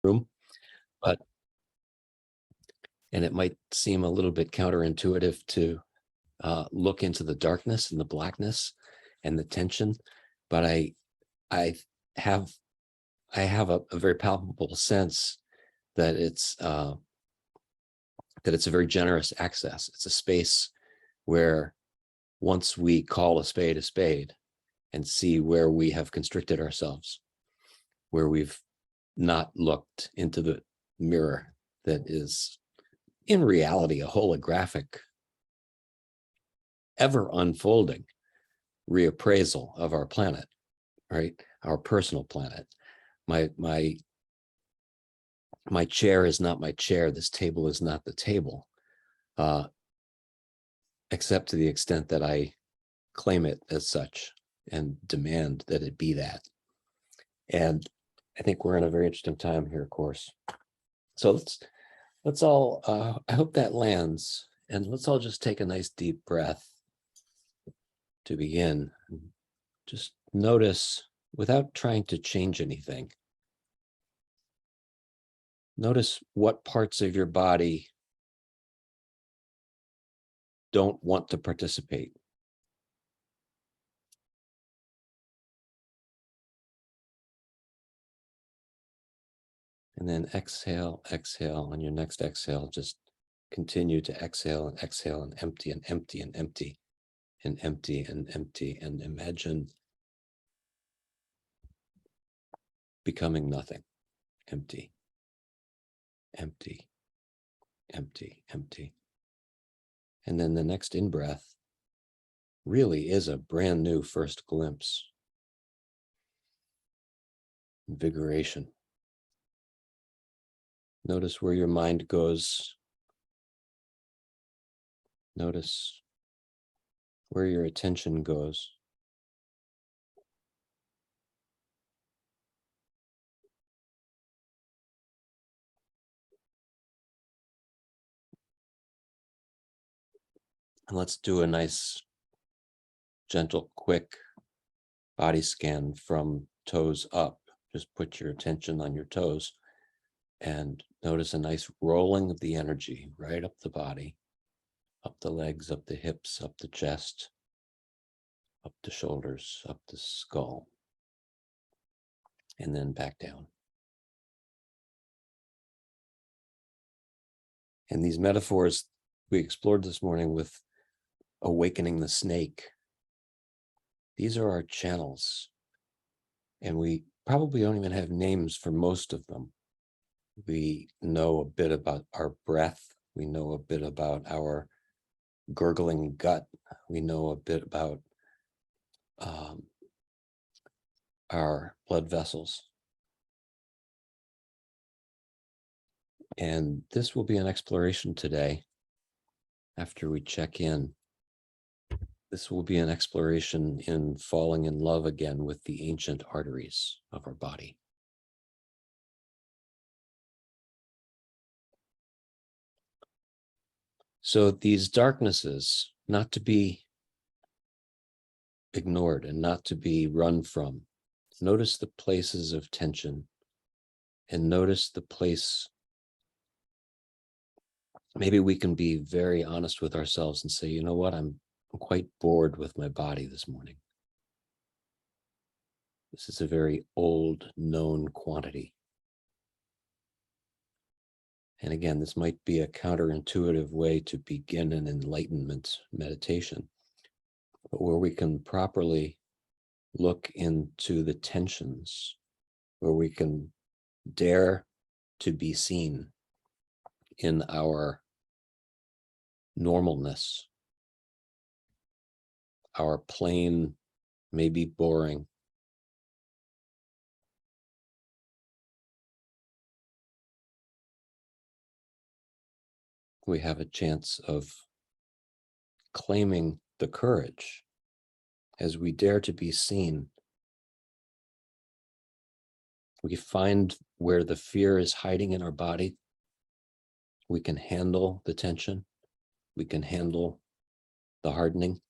room, but, and it might seem a little bit counterintuitive to look into the darkness and the blackness and the tension, but I have a very palpable sense that it's a very generous access. It's a space where once we call a spade and see where we have constricted ourselves, where we've not looked into the mirror that is in reality a holographic, ever unfolding reappraisal of our planet, right? Our personal planet. My chair is not my chair. This table is not the table, except to the extent that I claim it as such and demand that it be that. And I think we're in a very interesting time here, of course. So let's all, I hope that lands, and let's all just take a nice deep breath to begin. Just notice, without trying to change anything, notice what parts of your body don't want to participate. And then exhale, exhale. On your next exhale, just continue to exhale and exhale and empty and empty and empty and empty and empty, and imagine becoming nothing. Empty, empty, empty, empty. And then the next in-breath really is a brand new first glimpse. Invigoration. Notice where your mind goes. Notice where your attention goes. And let's do a nice, gentle, quick body scan from toes up. Just put your attention on your toes and notice a nice rolling of the energy right up the body, up the legs, up the hips, up the chest, up the shoulders, up the skull, and then back down. And these metaphors we explored this morning with awakening the snake, these are our channels, and we probably don't even have names for most of them. We know a bit about our breath. We know a bit about our gurgling gut. We know a bit about our blood vessels. And this will be an exploration today. After we check in, this will be an exploration in falling in love again with the ancient arteries of our body. So these darknesses, not to be ignored and not to be run from. Notice the places of tension and notice the place. Maybe we can be very honest with ourselves and say, you know what, I'm quite bored with my body this morning. This is a very old, known quantity. And again, this might be a counterintuitive way to begin an enlightenment meditation, but where we can properly look into the tensions, where we can dare to be seen in our normalness. Our plain may be boring. We have a chance of claiming the courage as we dare to be seen. We find where the fear is hiding in our body. We can handle the tension. We can handle the hardening.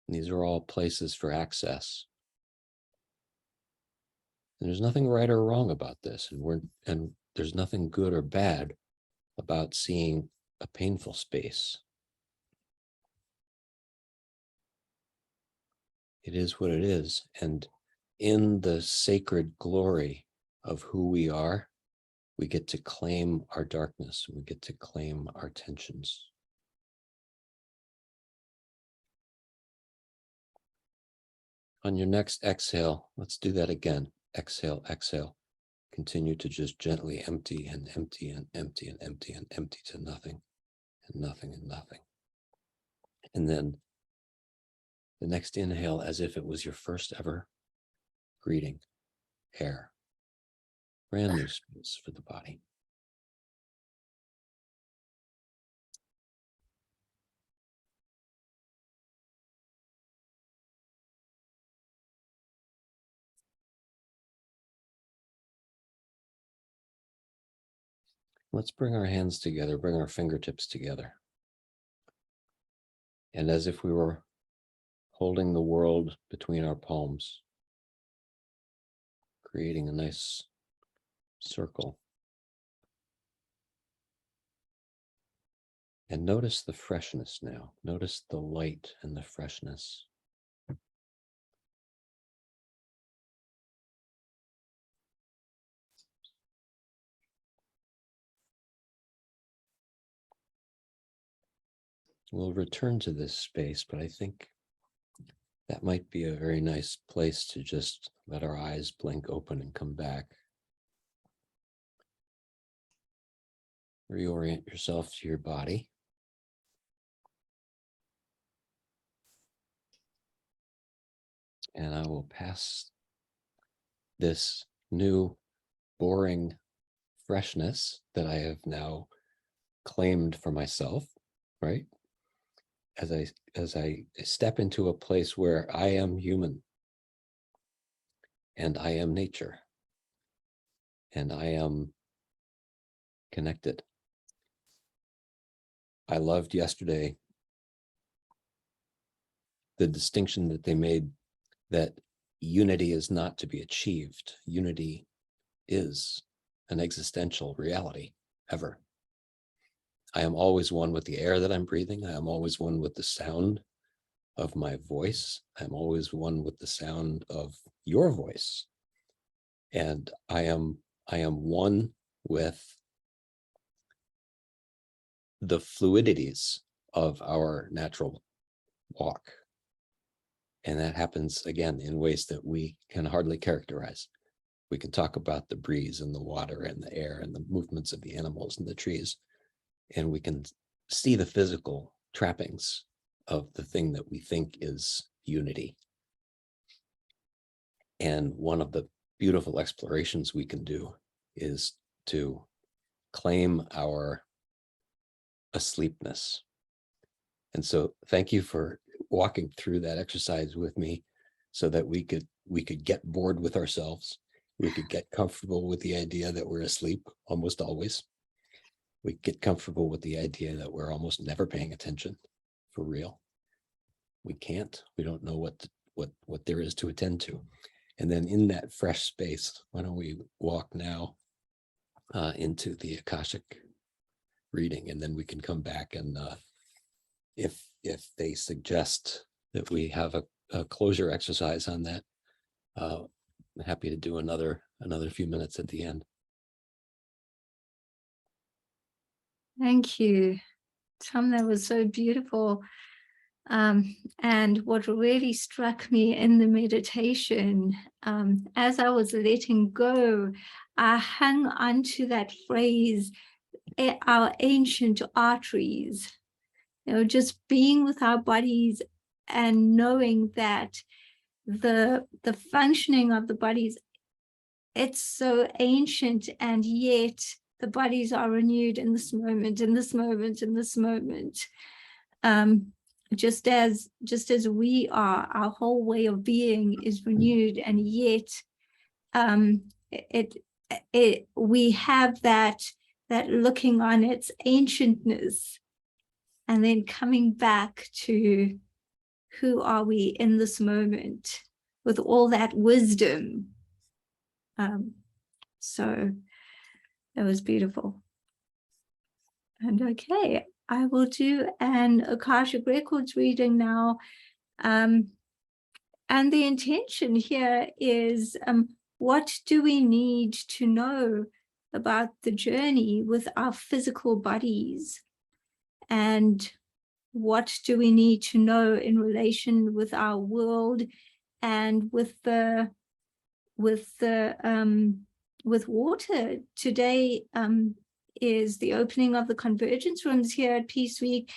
And these are all places for access. And there's nothing right or wrong about this. And there's nothing good or bad about seeing a painful space. It is what it is. And in the sacred glory of who we are, we get to claim our darkness. We get to claim our tensions. On your next exhale, let's do that again. Exhale, exhale. Continue to just gently empty and empty and empty and empty and empty to nothing and nothing and nothing. And then the next inhale, as if it was your first ever greeting, air. Brand new space for the body. Let's bring our hands together, bring our fingertips together. And as if we were holding the world between our palms, creating a nice circle. And notice the freshness now. Notice the light and the freshness. We'll return to this space, but I think that might be a very nice place to just let our eyes blink open and come back. Reorient yourself to your body. And I will pass this new boring freshness that I have now claimed for myself, right? As I step into a place where I am human and I am nature and I am connected. I loved yesterday the distinction that they made that unity is not to be achieved. Unity is an existential reality ever. I am always one with the air that I'm breathing. I am always one with the sound of my voice. I'm always one with the sound of your voice. And I am one with the fluidities of our natural walk. And that happens, again, in ways that we can hardly characterize. We can talk about the breeze and the water and the air and the movements of the animals and the trees. And we can see the physical trappings of the thing that we think is unity. And one of the beautiful explorations we can do is to claim our asleepness. And so thank you for walking through that exercise with me so that we could get bored with ourselves. We could get comfortable with the idea that we're asleep almost always. We get comfortable with the idea that we're almost never paying attention for real. We can't. We don't know what there is to attend to. And then in that fresh space, why don't we walk now into the Akashic reading, and then we can come back and if they suggest that we have a closure exercise on that, I'm happy to do another few minutes at the end. Thank you, Tom. That was so beautiful. And what really struck me in the meditation, as I was letting go, I hung onto that phrase, our ancient arteries, just being with our bodies and knowing that the functioning of the bodies, it's so ancient, and yet the bodies are renewed in this moment, in this moment, in this moment. Just as we are, our whole way of being is renewed, and yet we have that looking on its ancientness, and then coming back to who are we in this moment with all that wisdom. So that was beautiful. And okay, I will do an Akashic Records reading now. And the intention here is, what do we need to know about the journey with our physical bodies? And what do we need to know in relation with our world and with water? Today is the opening of the convergence rooms here at Peace Week,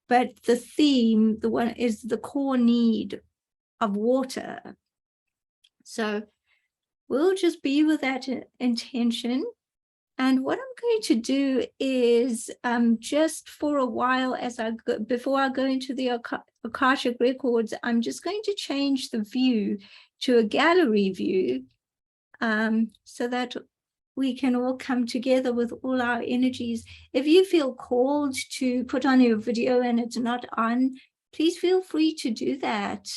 but the theme, the one, is the core need of water. So we'll just be with that intention. And what I'm going to do is, just for a while, before I go into the Akashic Records, I'm just going to change the view to a gallery view, so that we can all come together with all our energies. If you feel called to put on your video and it's not on, please feel free to do that.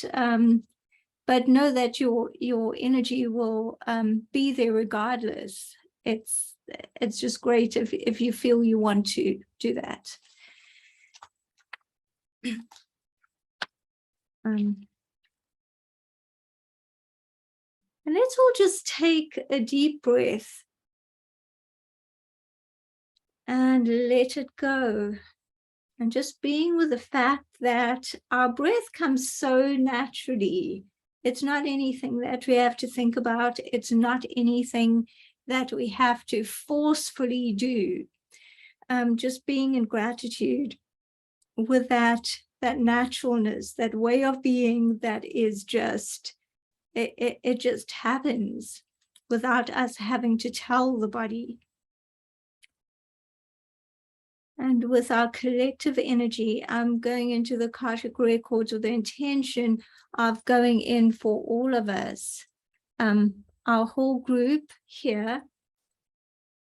But know that your energy will be there regardless. It's just great if you feel you want to do that. And let's all just take a deep breath and let it go. And just being with the fact that our breath comes so naturally. It's not anything that we have to think about. It's not anything that we have to forcefully do. Just being in gratitude with that naturalness, that way of being that is just, it just happens without us having to tell the body. And with our collective energy, I'm going into the Akashic Records with the intention of going in for all of us, our whole group here,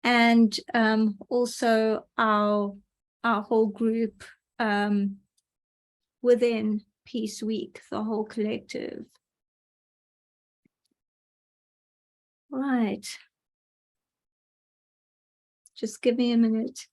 and also our whole group within Peace Week, the whole collective. Right. Just give me a minute.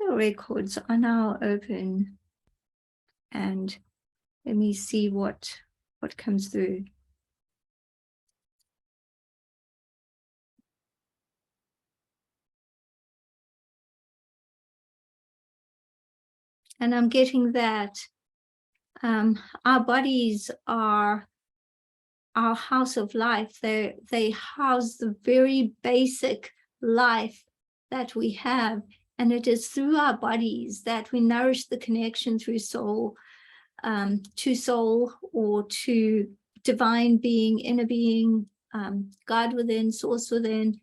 The records are now open, and let me see what comes through. And I'm getting that our bodies are our house of life. They house the very basic life that we have. And it is through our bodies that we nourish the connection through soul, to soul, or to divine being, inner being, God within, source within.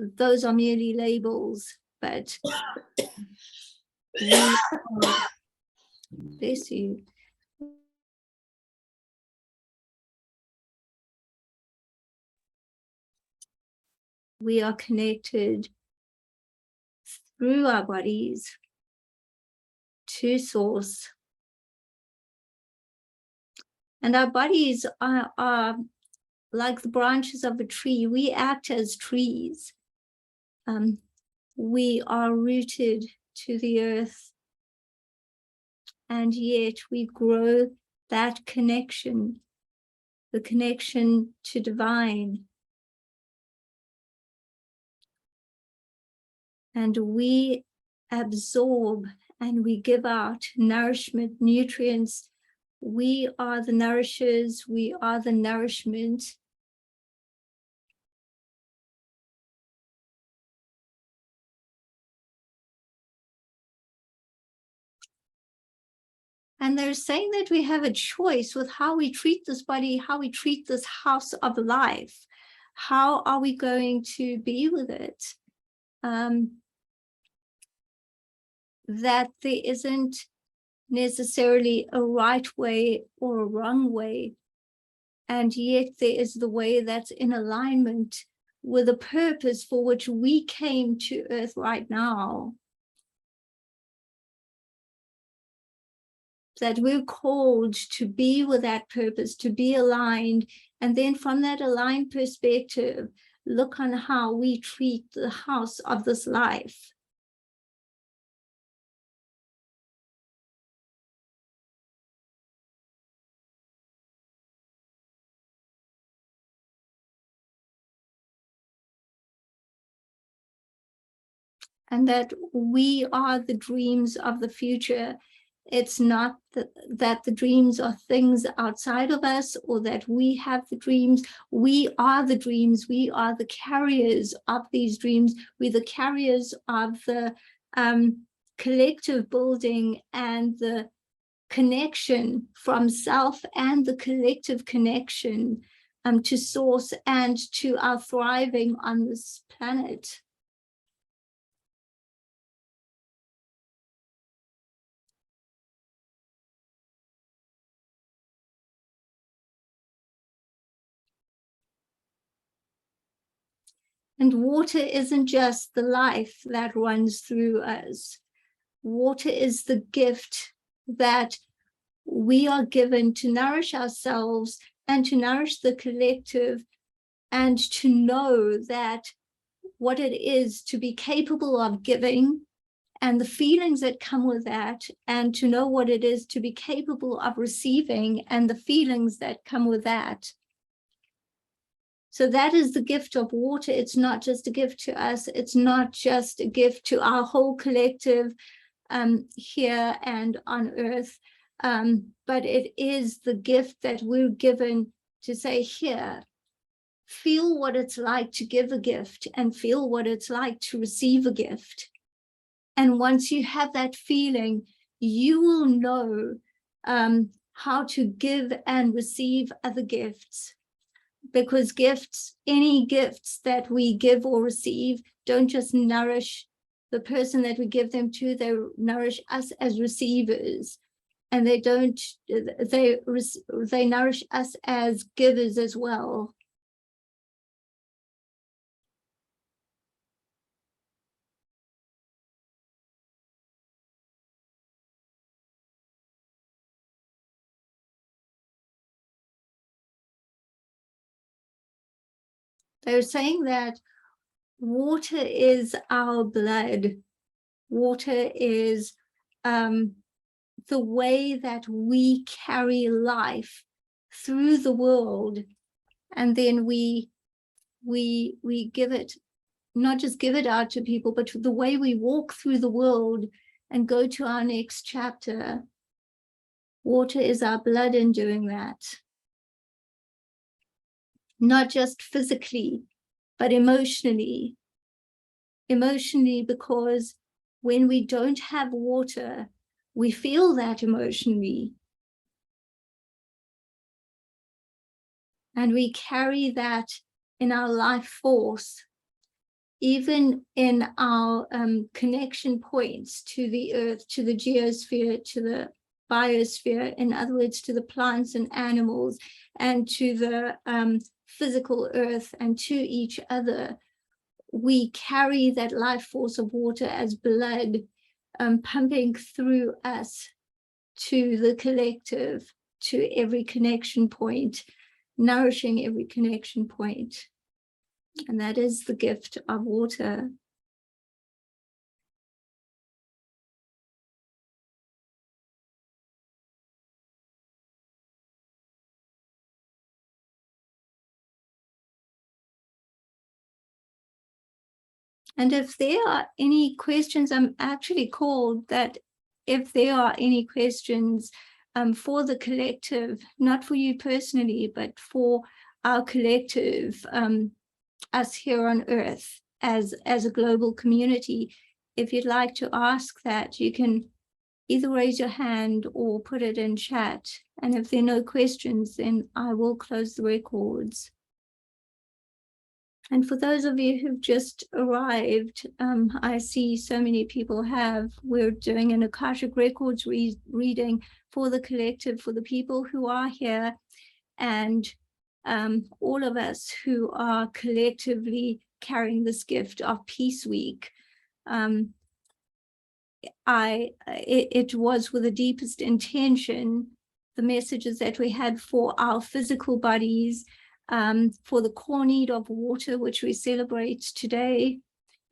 Those are merely labels, but we are, bless you. We are connected through our bodies to source. And our bodies are like the branches of a tree. We act as trees. We are rooted to the earth, and yet we grow that connection, the connection to divine. And we absorb and we give out nourishment, nutrients We are the nourishers, we are the nourishment. And they're saying that we have a choice with how we treat this body, how we treat this house of life. How are we going to be with it? That there isn't necessarily a right way or a wrong way, and yet there is the way that's in alignment with the purpose for which we came to earth right now. That we're called to be with that purpose, to be aligned, and then from that aligned perspective, look on how we treat the house of this life. And that we are the dreams of the future. It's not that the dreams are things outside of us, or that we have the dreams. We are the dreams. We are the carriers of these dreams. We're the carriers of the collective building and the connection from self, and the collective connection to source and to our thriving on this planet. And water isn't just the life that runs through us. Water is the gift that we are given to nourish ourselves and to nourish the collective, and to know that what it is to be capable of giving and the feelings that come with that, and to know what it is to be capable of receiving and the feelings that come with that. So that is the gift of water. It's not just a gift to us. It's not just a gift to our whole collective here and on earth, but it is the gift that we're given to say, here, feel what it's like to give a gift, and feel what it's like to receive a gift. And once you have that feeling, you will know how to give and receive other gifts. Because gifts, any gifts that we give or receive, don't just nourish the person that we give them to, they nourish us as receivers. And they nourish us as givers as well. They're saying that water is our blood. Water is the way that we carry life through the world, and then we give it, not just give it out to people, but the way we walk through the world and go to our next chapter. Water is our blood in doing that. Not just physically, but emotionally. Emotionally, because when we don't have water, we feel that emotionally. And we carry that in our life force, even in our connection points to the earth, to the geosphere, to the biosphere, in other words, to the plants and animals, and to the physical earth, and to each other. We carry that life force of water as blood pumping through us to the collective, to every connection point, nourishing every connection point. And that is the gift of water. And if there are any questions, I'm actually called that if there are any questions, for the collective, not for you personally, but for our collective, us here on Earth as a global community. If you'd like to ask that, you can either raise your hand or put it in chat. And if there are no questions, then I will close the records. And for those of you who've just arrived, I see so many people have. We're doing an Akashic Records reading for the collective, for the people who are here, and all of us who are collectively carrying this gift of Peace Week. It was with the deepest intention, the messages that we had for our physical bodies, for the core need of water, which we celebrate today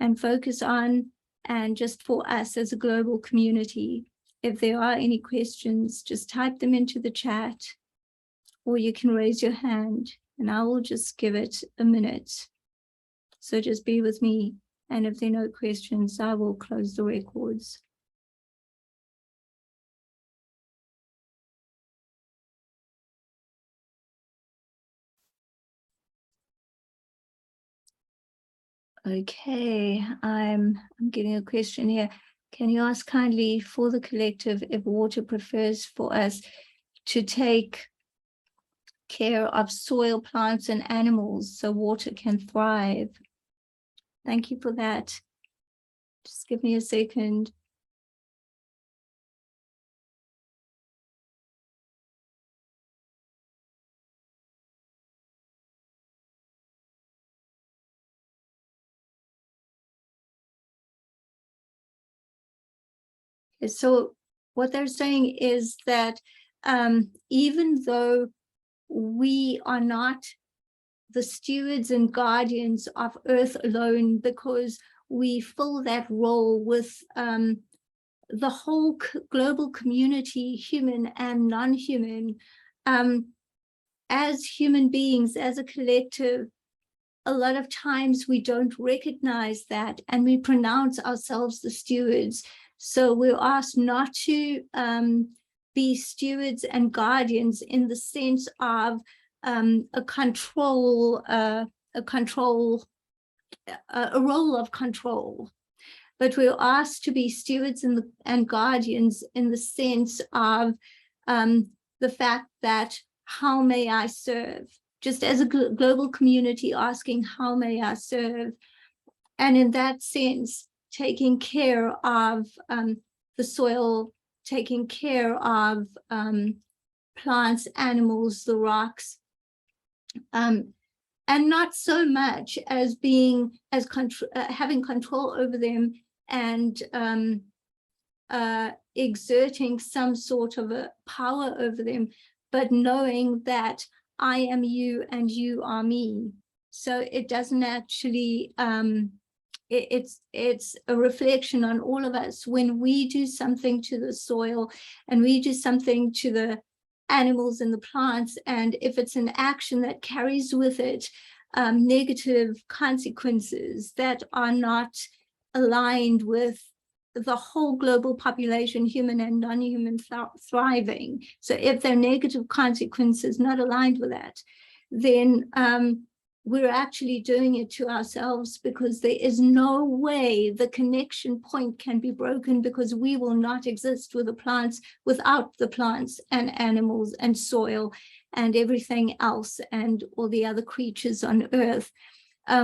and focus on, and just for us as a global community. If there are any questions, just type them into the chat, or you can raise your hand, and I will just give it a minute. So just be with me, and if there are no questions, I will close the records. Okay, I'm getting a question here. Can you ask kindly for the collective if water prefers for us to take care of soil, plants, and animals so water can thrive? Thank you for that. Just give me a second. So what they're saying is that even though we are not the stewards and guardians of Earth alone, because we fill that role with the whole global community, human and non-human, as human beings, as a collective, a lot of times we don't recognize that, and we pronounce ourselves the stewards. So we're asked not to be stewards and guardians in the sense of a role of control, but we're asked to be stewards and guardians in the sense of the fact that, how may I serve? Just as a global community asking, how may I serve? And in that sense, taking care of the soil, taking care of plants, animals, the rocks, and not so much as having control over them and exerting some sort of a power over them, but knowing that I am you and you are me. So it doesn't actually, it's a reflection on all of us. When we do something to the soil and we do something to the animals and the plants, and if it's an action that carries with it negative consequences that are not aligned with the whole global population, human and non-human, thriving. So if there are negative consequences not aligned with that, then we're actually doing it to ourselves, because there is no way the connection point can be broken, because we will not exist with the plants without the plants and animals and soil and everything else and all the other creatures on Earth.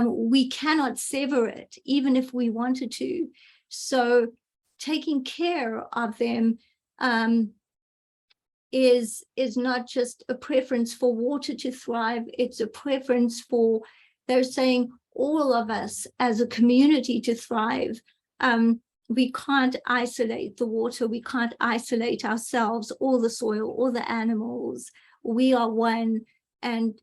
We cannot sever it, even if we wanted to. So taking care of them is not just a preference for water to thrive, it's a preference for, they're saying, all of us as a community to thrive. We can't isolate the water, we can't isolate ourselves or the soil or the animals. We are one, and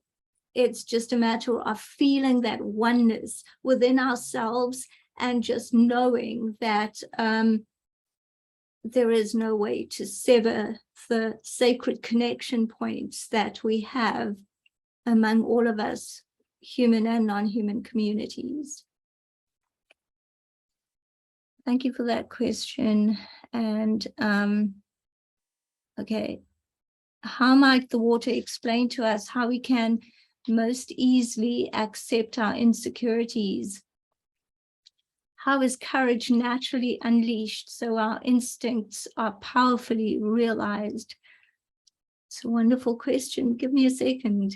it's just a matter of feeling that oneness within ourselves and just knowing that there is no way to sever the sacred connection points that we have among all of us, human and non-human communities. Thank you for that question. And okay, how might the water explain to us how we can most easily accept our insecurities? How is courage naturally unleashed so our instincts are powerfully realized? It's a wonderful question. Give me a second.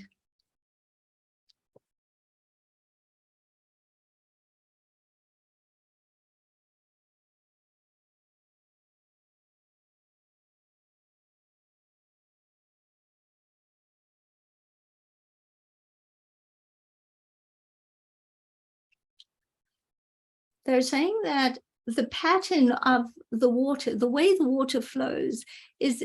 They're saying that the pattern of the water, the way the water flows is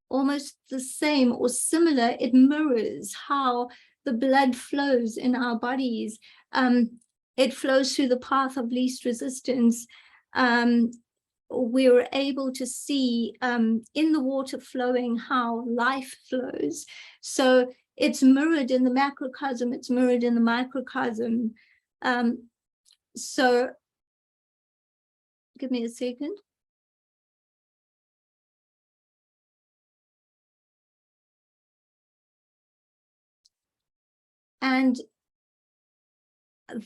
almost the same or similar. It mirrors how the blood flows in our bodies. It flows through the path of least resistance. We were able to see in the water flowing how life flows. So it's mirrored in the macrocosm, it's mirrored in the microcosm. So give me a second. And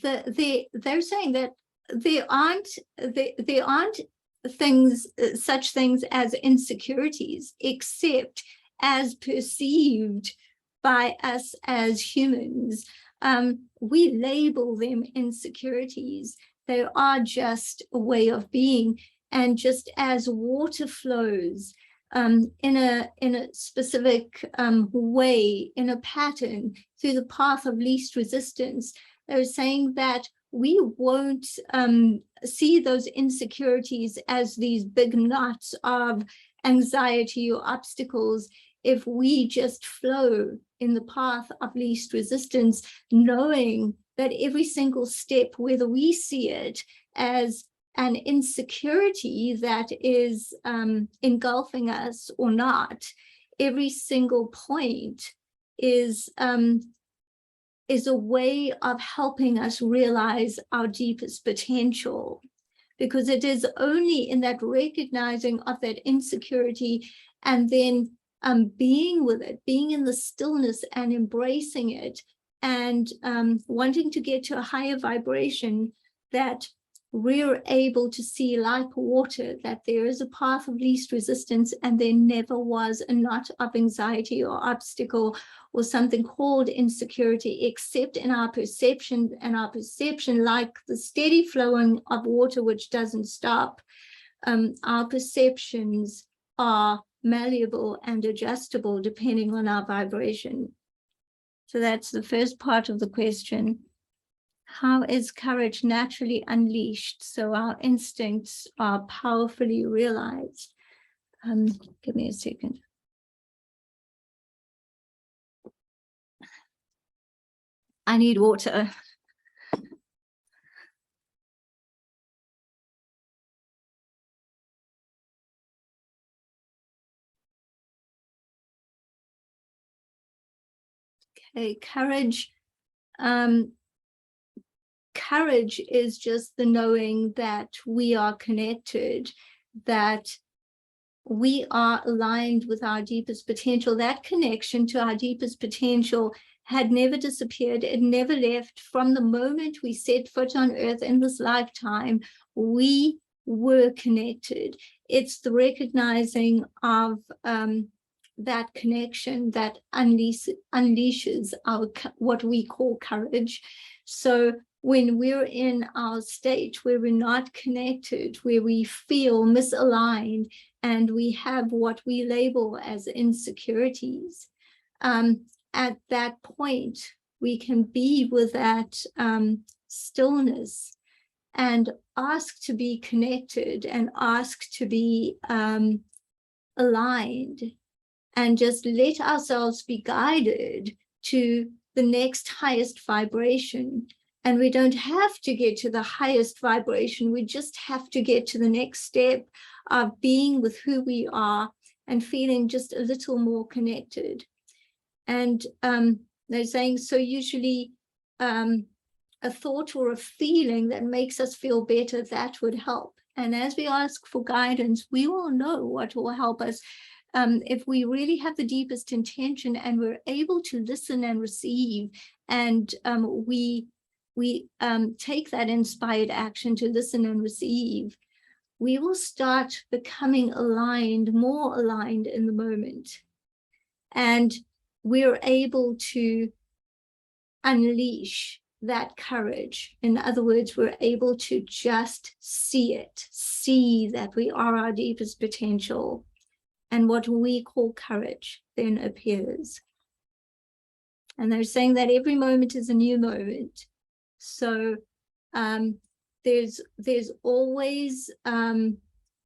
they're saying that there aren't things, such things as insecurities, except as perceived by us as humans. We label them insecurities. They are just a way of being. And just as water flows in a specific way, in a pattern, through the path of least resistance, they're saying that we won't see those insecurities as these big knots of anxiety or obstacles if we just flow in the path of least resistance, knowing that every single step, whether we see it as an insecurity that is engulfing us or not, every single point is a way of helping us realize our deepest potential, because it is only in that recognizing of that insecurity and then being with it, being in the stillness and embracing it and wanting to get to a higher vibration, that we're able to see, like water, that there is a path of least resistance and there never was a knot of anxiety or obstacle or something called insecurity, except in our perception, and our perception, like the steady flowing of water which doesn't stop, our perceptions are malleable and adjustable depending on our vibration. So that's the first part of the question. How is courage naturally unleashed so our instincts are powerfully realized? Give me a second. I need water. Okay, courage. Courage is just the knowing that we are connected, that we are aligned with our deepest potential. That connection to our deepest potential had never disappeared. It never left. From the moment we set foot on earth in this lifetime, we were connected. It's the recognizing of that connection that unleashes our what we call courage. So when we're in our state where we're not connected, where we feel misaligned, and we have what we label as insecurities, at that point, we can be with that stillness and ask to be connected and ask to be aligned, and just let ourselves be guided to the next highest vibration. And we don't have to get to the highest vibration. We just have to get to the next step of being with who we are and feeling just a little more connected. And they're saying, so usually a thought or a feeling that makes us feel better, that would help. And as we ask for guidance, we will know what will help us. if we really have the deepest intention and we're able to listen and receive, and we take that inspired action to listen and receive, we will start becoming aligned, more aligned in the moment. And we're able to unleash that courage. In other words, we're able to just see it, see that we are our deepest potential. And what we call courage then appears. And they're saying that every moment is a new moment. So there's always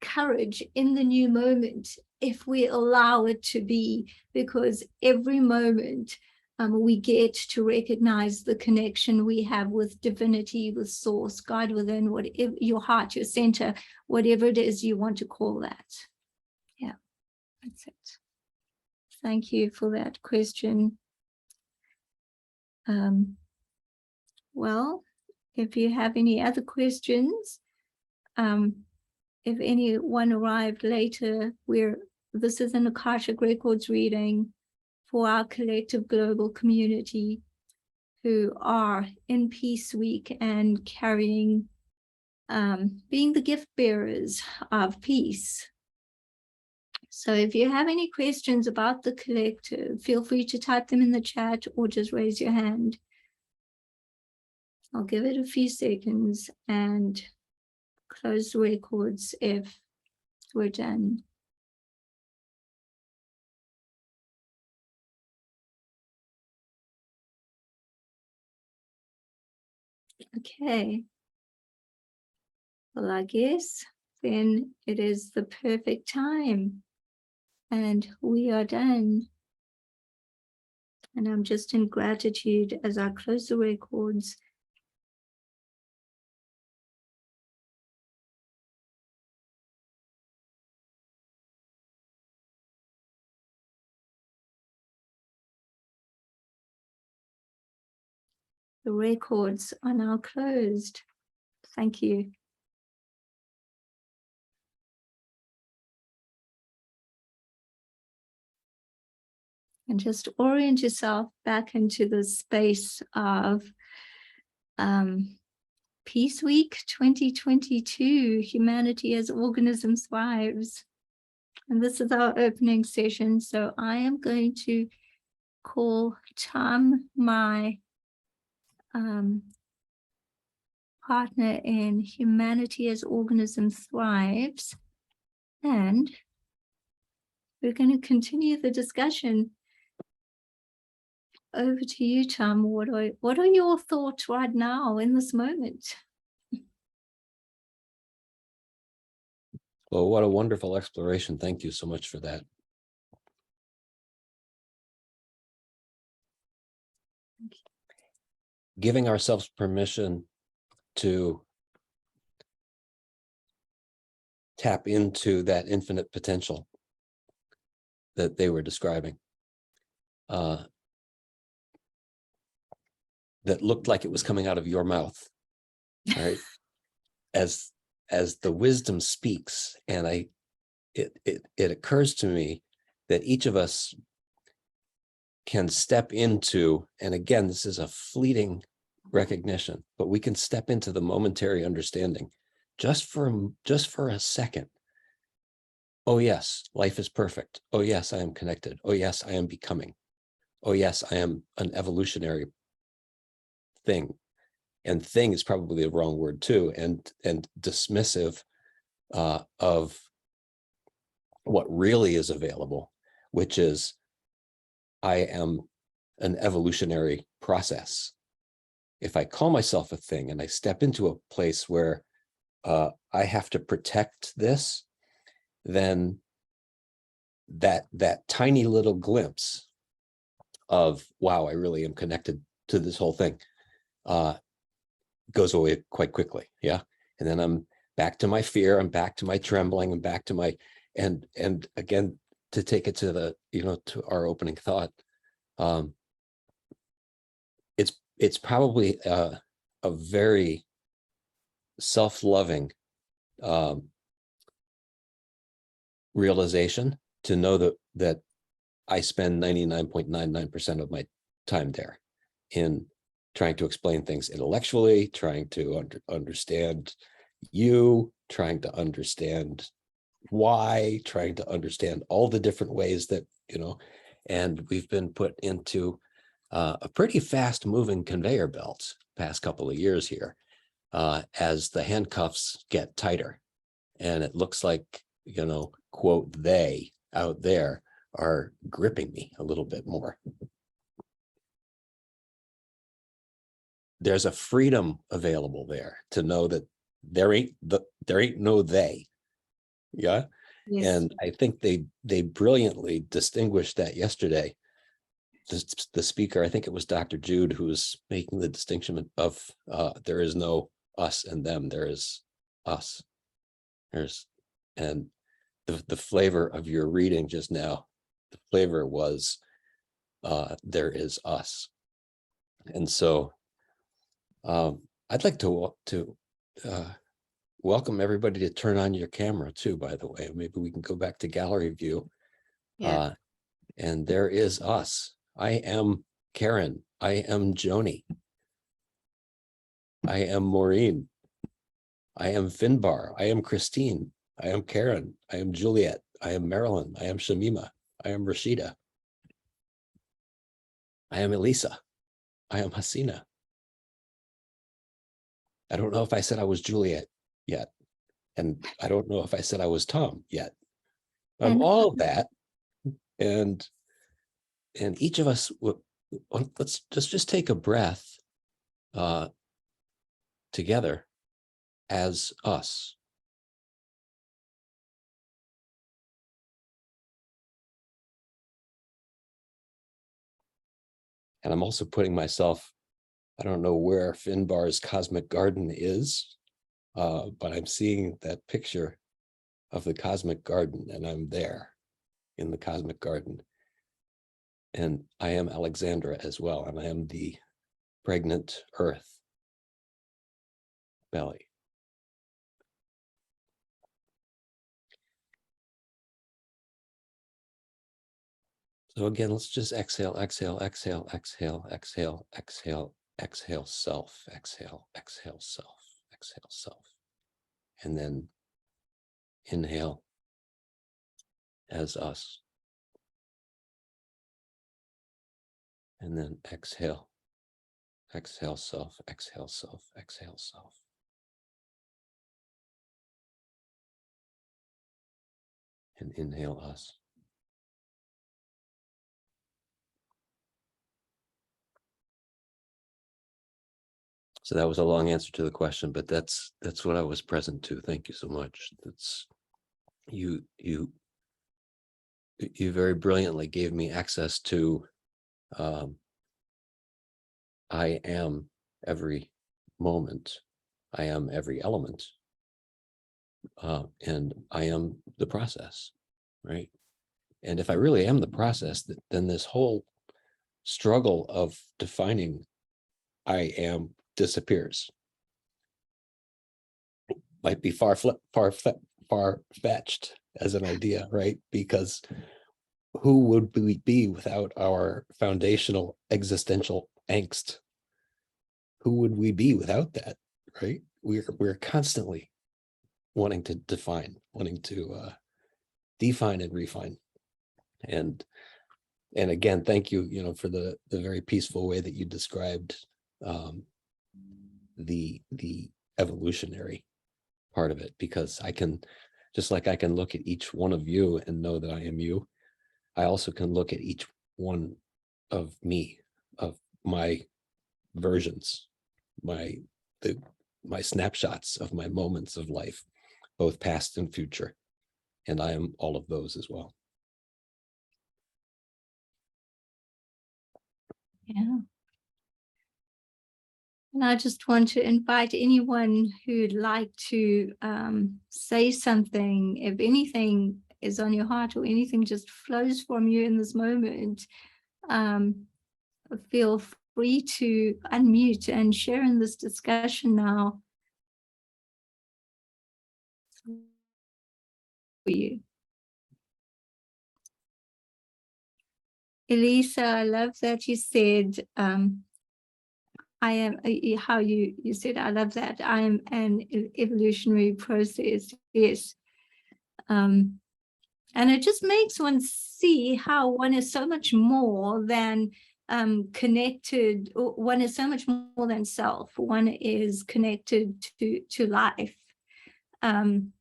courage in the new moment if we allow it to be, because every moment we get to recognize the connection we have with divinity, with source, God within, whatever your heart, your center, whatever it is you want to call that. Yeah, that's it. Thank you for that question. Well, if you have any other questions, if anyone arrived later, this is an Akashic Records reading for our collective global community who are in Peace Week and carrying, being the gift bearers of peace. So if you have any questions about the collective, feel free to type them in the chat or just raise your hand. I'll give it a few seconds and close the records if we're done. Okay. Well, I guess then it is the perfect time and we are done. And I'm just in gratitude as I close the records. The records are now closed. Thank you. And just orient yourself back into the space of Peace Week 2022, Humanity as Organism Thrives. And this is our opening session. So I am going to call Tom, my partner in Humanity as Organism Thrives. And we're going to continue the discussion. Over to you, Tom. What are your thoughts right now in this moment? Well, what a wonderful exploration. Thank you so much for that. Giving ourselves permission to tap into that infinite potential that they were describing, that looked like it was coming out of your mouth, right? as the wisdom speaks, and it occurs to me that each of us can step into, and again, this is a fleeting recognition, but we can step into the momentary understanding just for a second. Oh yes, life is perfect. Oh yes, I am connected. Oh yes, I am becoming. Oh yes, I am an evolutionary thing. And thing is probably the wrong word too, and dismissive of what really is available, which is I am an evolutionary process. If I call myself a thing and I step into a place where I have to protect this, then that tiny little glimpse of, wow, I really am connected to this whole thing, goes away quite quickly. Yeah. And then I'm back to my fear, I'm back to my trembling, I'm back to my, and again, to take it to the, to our opening thought, it's probably a very self-loving realization to know that I spend 99.99% of my time there in trying to explain things intellectually, trying to understand you, trying to understand why, trying to understand all the different ways that, and we've been put into a pretty fast moving conveyor belt past couple of years here as the handcuffs get tighter. And it looks like, quote, they out there are gripping me a little bit more. There's a freedom available there to know that there ain't no they. Yeah. Yes. And I think they brilliantly distinguished that yesterday. The speaker, I think it was Dr. Jude, who was making the distinction of there is no us and them, there is us. And the flavor of your reading just now, the flavor was there is us. And so I'd like to welcome everybody to turn on your camera too, by the way. Maybe we can go back to gallery view. Yeah. And there is us. I am Karen. I am Joni. I am Maureen. I am Finbar. I am Christine. I am Karen. I am Juliet. I am Marilyn. I am Shamima. I am Rashida. I am Elisa. I am Haseena. I don't know if I said I was Juliet yet. And I don't know if I said I was Tom yet. I'm And all of that. And each of us, let's just take a breath together as us. And I'm also putting myself, I don't know where Finbar's cosmic garden is, but I'm seeing that picture of the cosmic garden, and I'm there in the cosmic garden. And I am Alexandra as well, and I am the pregnant earth belly. So again, let's just exhale, exhale, exhale, exhale, exhale, exhale, exhale, self, exhale, exhale, self, exhale, self. And then inhale as us. And then exhale, exhale, self, exhale, self, exhale, self. And inhale us. So that was a long answer to the question, but that's what I was present to. Thank you so much. That's you very brilliantly gave me access to I am every moment. I am every element. And I am the process, right? And if I really am the process, then this whole struggle of defining I am disappears. Might be far-fetched as an idea, right? Because who would we be without our foundational existential angst? Who would we be without that, right? We're constantly wanting to define, wanting to define and refine. And again, thank you, for the very peaceful way that you described the evolutionary part of it, because I can, just like I can look at each one of you and know that I am you, I also can look at each one of me, of my versions, my snapshots of my moments of life, both past and future. And I am all of those as well. yeah. And I just want to invite anyone who'd like to say something, if anything is on your heart or anything just flows from you in this moment, feel free to unmute and share in this discussion now. For you. Elisa, I love that you said, I am, how you said, I love that. I am an evolutionary process. Yes. And it just makes one see how one is so much more than connected. One is so much more than self. One is connected to life. One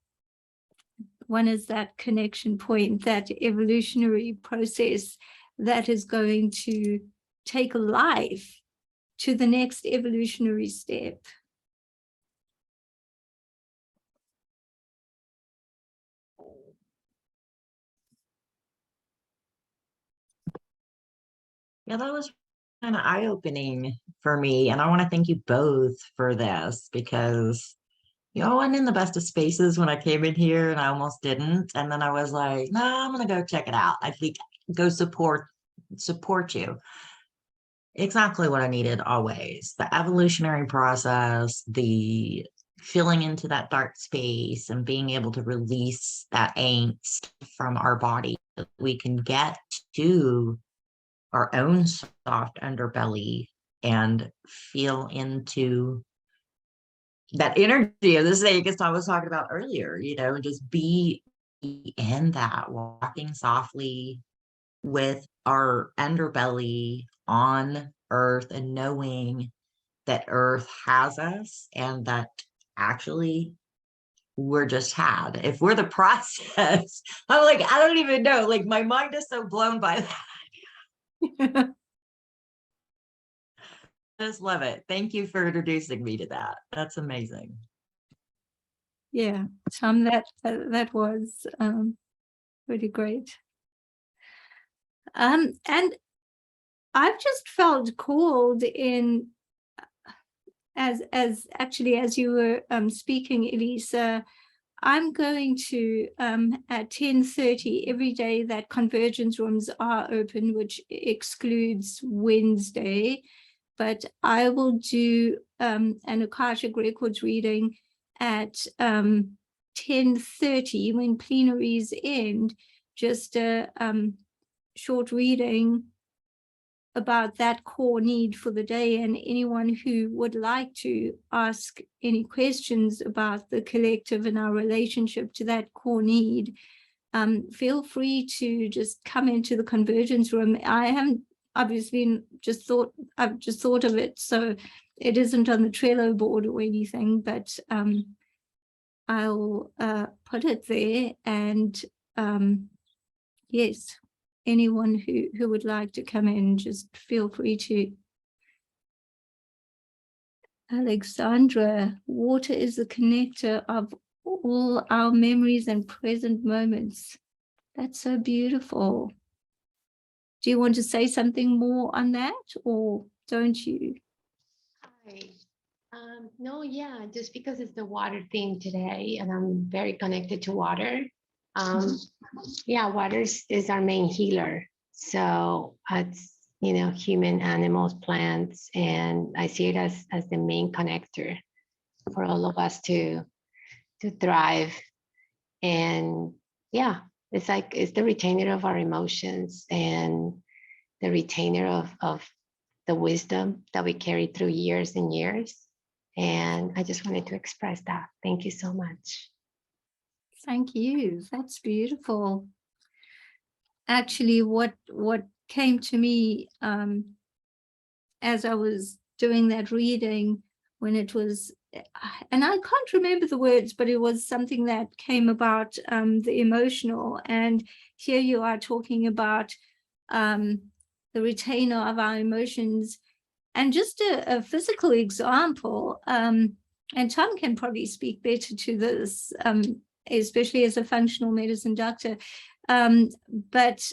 is that connection point, that evolutionary process that is going to take life to the next evolutionary step. Yeah, that was kind of eye-opening for me. And I want to thank you both for this, because I wasn't in the best of spaces when I came in here, and I almost didn't. And then I was like, no, I'm gonna go check it out. I think go support you. Exactly what I needed always. The evolutionary process, the filling into that dark space and being able to release that angst from our body, so that we can get to our own soft underbelly and feel into that energy of the snake, as Tom was talking about earlier, just be in that, walking softly with our underbelly on earth, and knowing that earth has us, and that actually we're just had. If we're the process, I'm like, I don't even know. Like, my mind is so blown by that. Just love it. Thank you for introducing me to that. That's amazing. Yeah, Tom, that was really great. And I've just felt called in, as you were speaking, Elisa, I'm going to at 10:30 every day that convergence rooms are open, which excludes Wednesday, but I will do an Akashic Records reading at 10:30 when plenaries end, just a short reading about that core need for the day. And anyone who would like to ask any questions about the collective and our relationship to that core need, feel free to just come into the convergence room. I haven't obviously I've just thought of it, so it isn't on the Trello board or anything, but I'll put it there. And yes, anyone who would like to come in, just feel free to. Alexandra, water is the connector of all our memories and present moments. That's so beautiful. Do you want to say something more on that, or don't you? Hi. No, yeah, just because it's the water theme today, and I'm very connected to water. Yeah, water is our main healer. So it's, human, animals, plants, and I see it as the main connector for all of us to thrive. And yeah, it's the retainer of our emotions, and the retainer of the wisdom that we carry through years and years. And I just wanted to express that. Thank you so much. Thank you. That's beautiful. Actually, what came to me as I was doing that reading, when it was, and I can't remember the words, but it was something that came about the emotional. And here you are talking about the retainer of our emotions. And just a physical example, and Tom can probably speak better to this, especially as a functional medicine doctor, but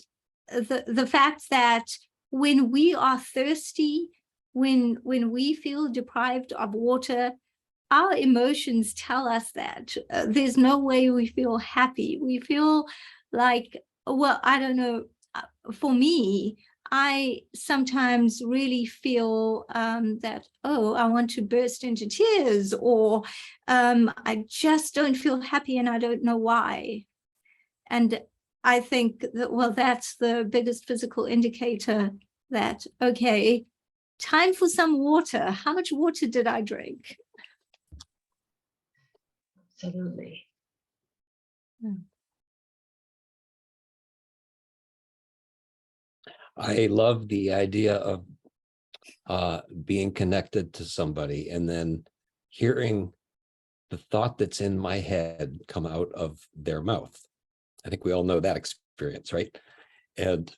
the fact that when we are thirsty, when we feel deprived of water, our emotions tell us that there's no way we feel happy. We feel like, well, I don't know, for me, I sometimes really feel that, oh, I want to burst into tears, or I just don't feel happy and I don't know why. And I think that, well, that's the biggest physical indicator that, okay, time for some water. How much water did I drink? Absolutely. I love the idea of being connected to somebody and then hearing the thought that's in my head come out of their mouth. I think we all know that experience, right? And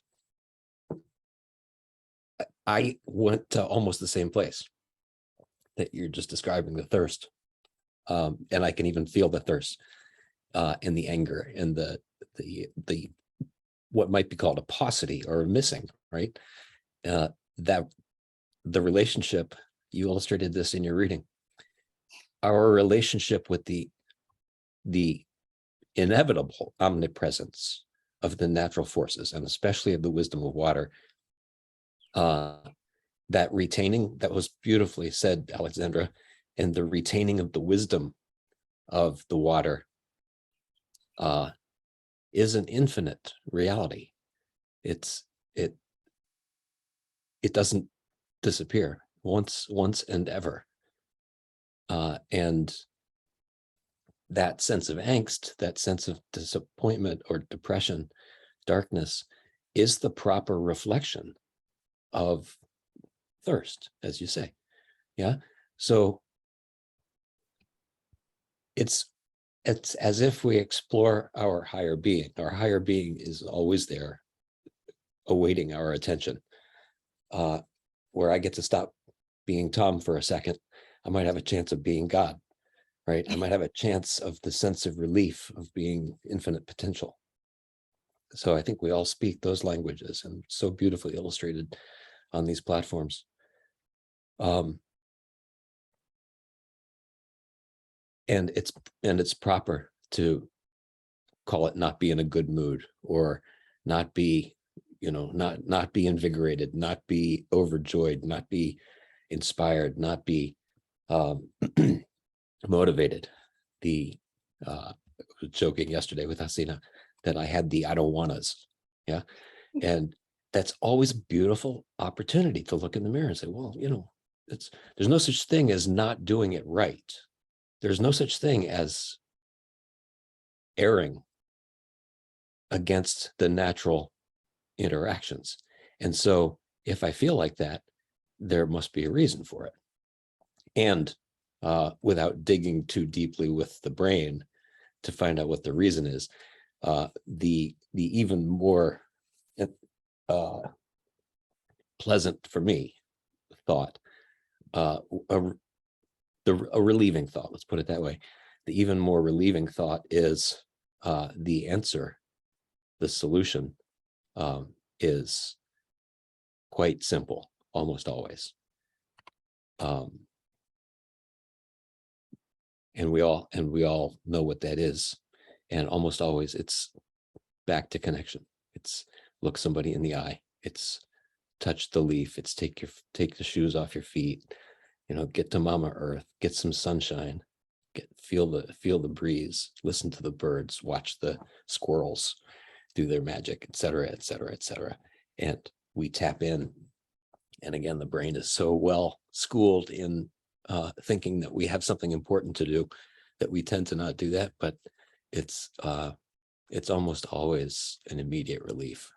I went to almost the same place that you're just describing, the thirst. And I can even feel the thirst and the anger and the what might be called a paucity or a missing, right? That the relationship, you illustrated this in your reading, our relationship with the inevitable omnipresence of the natural forces, and especially of the wisdom of water, that retaining, that was beautifully said, Alexandra, and the retaining of the wisdom of the water is an infinite reality. It doesn't disappear once and ever. And that sense of angst, that sense of disappointment or depression, darkness, is the proper reflection of thirst, as you say. Yeah. So it's as if we explore our higher being. Our higher being is always there, awaiting our attention. Where I get to stop being Tom for a second, I might have a chance of being God, right? I might have a chance of the sense of relief of being infinite potential. So I think we all speak those languages, and so beautifully illustrated on these platforms. And it's proper to call it not be in a good mood, or not be, not be invigorated, not be overjoyed, not be inspired, not be motivated. I was joking yesterday with Haseena that I had the I don't wannas. Yeah. And that's always a beautiful opportunity to look in the mirror and say, well, there's no such thing as not doing it right. There's no such thing as erring against the natural interactions. And so if I feel like that, there must be a reason for it. And without digging too deeply with the brain to find out what the reason is, the even more pleasant for me thought, a relieving thought, let's put it that way. The even more relieving thought is the answer, the solution is quite simple, almost always. And we all know what that is. And almost always it's back to connection. It's look somebody in the eye. It's touch the leaf. It's take the shoes off your feet. Get to Mama Earth. Get some sunshine. Feel the breeze. Listen to the birds. Watch the squirrels do their magic, et cetera, et cetera, et cetera. And we tap in. And again, the brain is so well schooled in thinking that we have something important to do that we tend to not do that. But it's almost always an immediate relief.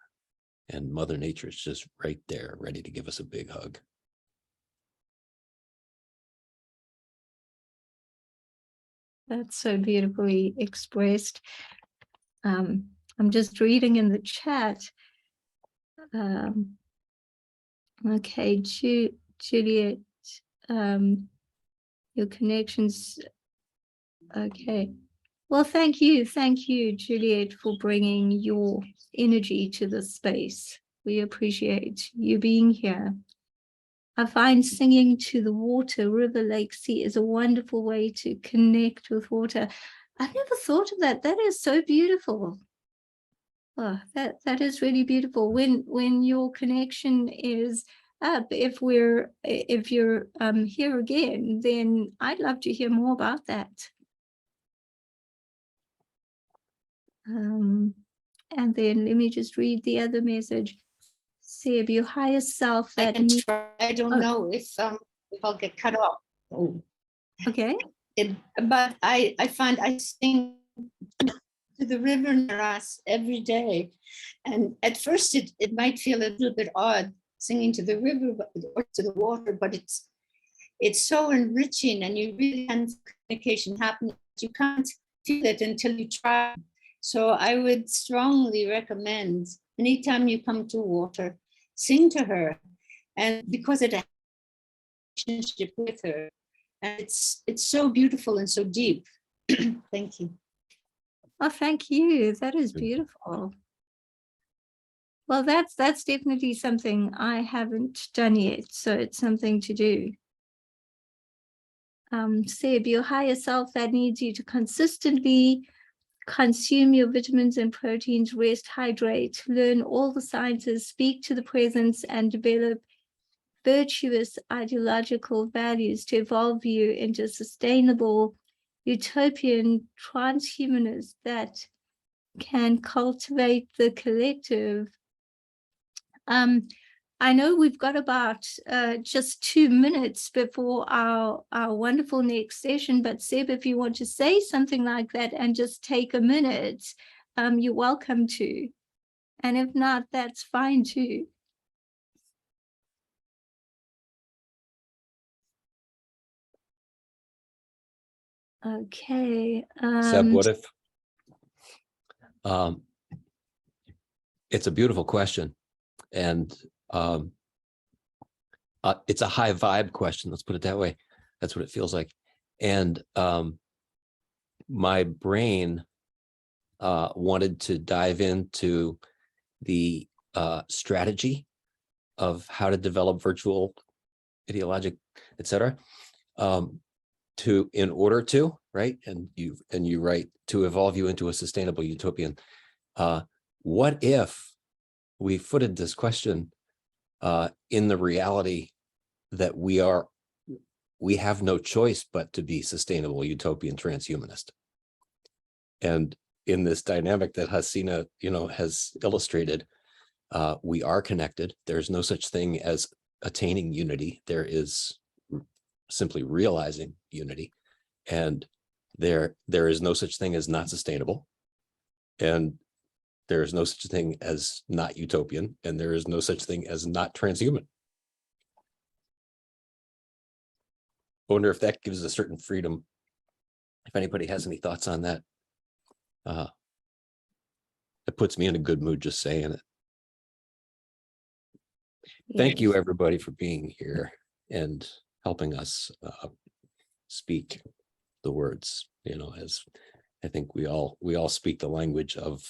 And Mother Nature is just right there, ready to give us a big hug. That's so beautifully expressed. I'm just reading in the chat. Okay, Juliet, your connections. Okay. Well, thank you, Juliet, for bringing your energy to this space. We appreciate you being here. I find singing to the water, river, lake, sea is a wonderful way to connect with water. I've never thought of that. That is so beautiful. Oh, that is really beautiful. When your connection is up, if you're here again, then I'd love to hear more about that. And then let me just read the other message. Seb, your higher self I that can needs, try. I don't know if I'll get cut off. Oh. okay. But I find I sing to the river near us every day. And at first it might feel a little bit odd singing to the river or to the water, but it's so enriching, and you really can communication happen. You can't feel it until you try. So I would strongly recommend anytime you come to water, sing to her. And because it has a relationship with her. And it's so beautiful and so deep. Thank you. Oh, thank you. That is beautiful. Well, that's definitely something I haven't done yet, so it's something to do. Seb, your higher self that needs you to consistently consume your vitamins and proteins, rest, hydrate, learn all the sciences, speak to the presence, and develop virtuous ideological values to evolve you into sustainable utopian transhumanist that can cultivate the collective. I know we've got about just 2 minutes before our wonderful next session, but Seb, if you want to say something like that and just take a minute, you're welcome to. And if not, that's fine too. Okay. Seb, what if it's a beautiful question, and it's a high vibe question, let's put it that way. That's what it feels like. And my brain wanted to dive into the strategy of how to develop virtual ideologic, etc. In order to, right? And you write, to evolve you into a sustainable utopian. What if we footed this question in the reality that we have no choice but to be sustainable utopian transhumanist? And in this dynamic that Haseena, has illustrated, we are connected. There's no such thing as attaining unity. There is simply realizing unity, and there is no such thing as not sustainable, and there is no such thing as not utopian, and there is no such thing as not transhuman. I wonder if that gives a certain freedom. If anybody has any thoughts on that, it puts me in a good mood just saying it. Thank you, everybody, for being here and helping us speak the words. As I think we all speak the language of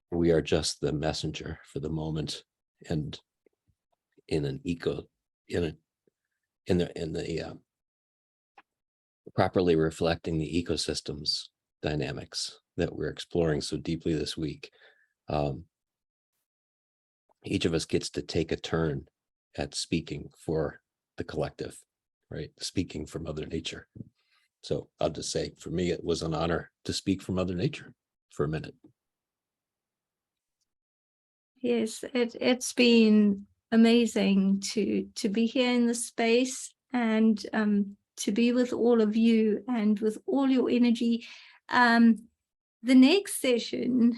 we are just the messenger for the moment, and in the properly reflecting the ecosystems dynamics that we're exploring so deeply this week. Each of us gets to take a turn at speaking for the collective, right? Speaking for Mother Nature. So I'll just say, for me, it was an honor to speak for Mother Nature for a minute. Yes, it's been amazing to be here in the space, and to be with all of you and with all your energy. The next session